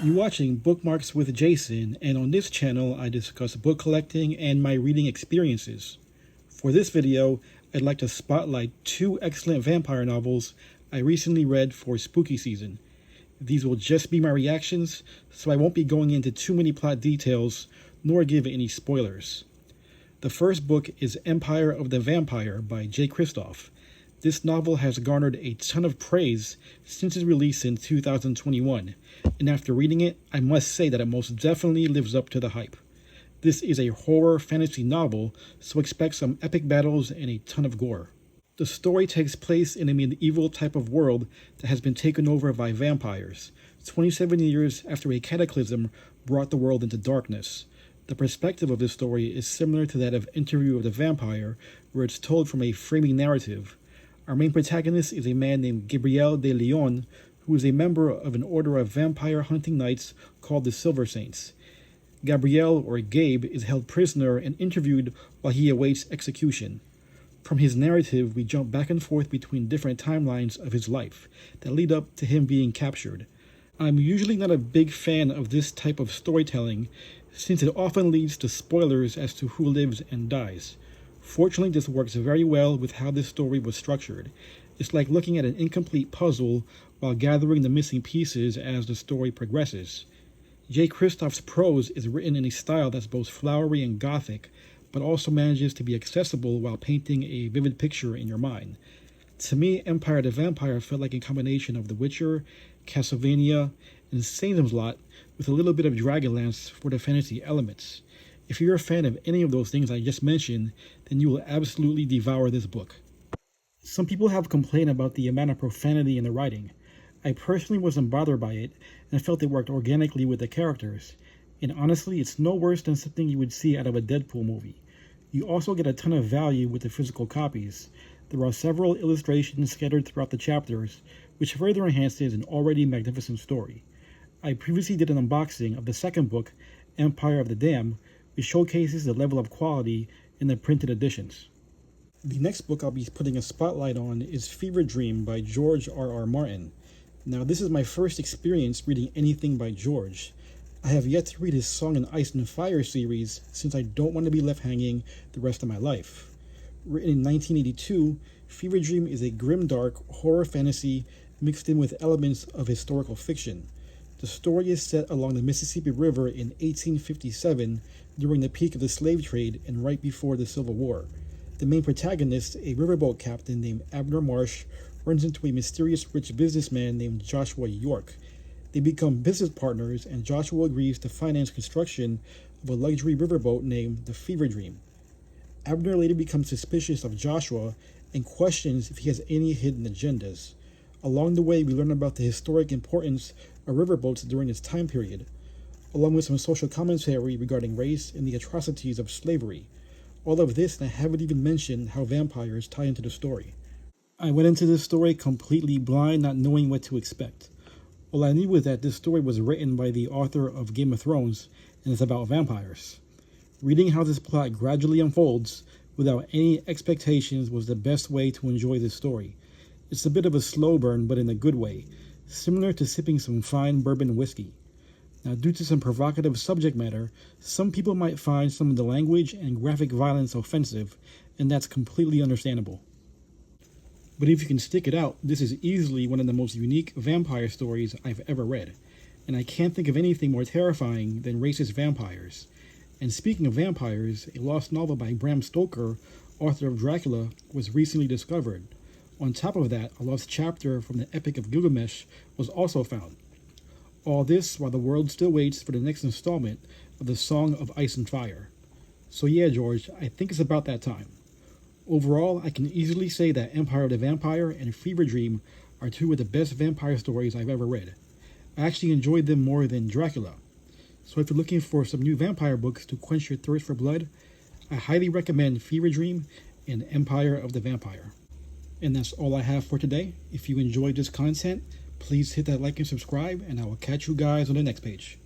You're watching Bookmarks with Jason, and on this channel I discuss book collecting and my reading experiences. For this video, I'd like to spotlight two excellent vampire novels I recently read for spooky season. These will just be my reactions, so I won't be going into too many plot details, nor give any spoilers. The first book is Empire of the Vampire by Kristoff. This novel has garnered a ton of praise since its release in 2021, and after reading it, I must say that it most definitely lives up to the hype. This is a horror fantasy novel, so expect some epic battles and a ton of gore. The story takes place in a medieval type of world that has been taken over by vampires, 27 years after a cataclysm brought the world into darkness. The perspective of this story is similar to that of Interview with the Vampire, where it's told from a framing narrative. Our main protagonist is a man named Gabriel de Leon, who is a member of an order of vampire hunting knights called the Silver Saints. Gabriel, or Gabe, is held prisoner and interviewed while he awaits execution. From his narrative, we jump back and forth between different timelines of his life that lead up to him being captured. I'm usually not a big fan of this type of storytelling, since it often leads to spoilers as to who lives and dies. Fortunately, this works very well with how this story was structured. It's like looking at an incomplete puzzle while gathering the missing pieces as the story progresses. Kristoff's prose is written in a style that's both flowery and gothic, but also manages to be accessible while painting a vivid picture in your mind. To me, Empire the Vampire felt like a combination of The Witcher, Castlevania, and Salem's Lot with a little bit of Dragonlance for the fantasy elements. If you're a fan of any of those things I just mentioned, then you will absolutely devour this book. Some people have complained about the amount of profanity in the writing. I personally wasn't bothered by it, and I felt it worked organically with the characters. And honestly, it's no worse than something you would see out of a Deadpool movie. You also get a ton of value with the physical copies. There are several illustrations scattered throughout the chapters, which further enhances an already magnificent story. I previously did an unboxing of the second book, Empire of the Dam, which showcases the level of quality in the printed editions. The next book I'll be putting a spotlight on is Fevre by George R.R. Martin. Now, this is my first experience reading anything by George. I have yet to read his Song in Ice and Fire series since I don't want to be left hanging the rest of my life. Written in 1982, Fevre is a grimdark horror fantasy mixed in with elements of historical fiction. The story is set along the Mississippi River in 1857 during the peak of the slave trade and right before the Civil War. The main protagonist, a riverboat captain named Abner Marsh, runs into a mysterious rich businessman named Joshua York. They become business partners, and Joshua agrees to finance construction of a luxury riverboat named the Fevre. Abner later becomes suspicious of Joshua and questions if he has any hidden agendas. Along the way, we learn about the historic importance of riverboats during this time period, along with some social commentary regarding race and the atrocities of slavery. All of this, and I haven't even mentioned how vampires tie into the story. I went into this story completely blind, not knowing what to expect. All I knew was that this story was written by the author of Game of Thrones, and it's about vampires. Reading how this plot gradually unfolds without any expectations was the best way to enjoy this story. It's a bit of a slow burn, but in a good way, similar to sipping some fine bourbon whiskey. Now, due to some provocative subject matter, some people might find some of the language and graphic violence offensive, and that's completely understandable. But if you can stick it out, this is easily one of the most unique vampire stories I've ever read, and I can't think of anything more terrifying than racist vampires. And speaking of vampires, a lost novel by Bram Stoker, author of Dracula, was recently discovered. On top of that, a lost chapter from the Epic of Gilgamesh was also found. All this while the world still waits for the next installment of the Song of Ice and Fire. So yeah, George, I think it's about that time. Overall, I can easily say that Empire of the Vampire and Fevre are two of the best vampire stories I've ever read. I actually enjoyed them more than Dracula. So if you're looking for some new vampire books to quench your thirst for blood, I highly recommend Fevre and Empire of the Vampire. And that's all I have for today. If you enjoyed this content, please hit that like and subscribe, and I will catch you guys on the next page.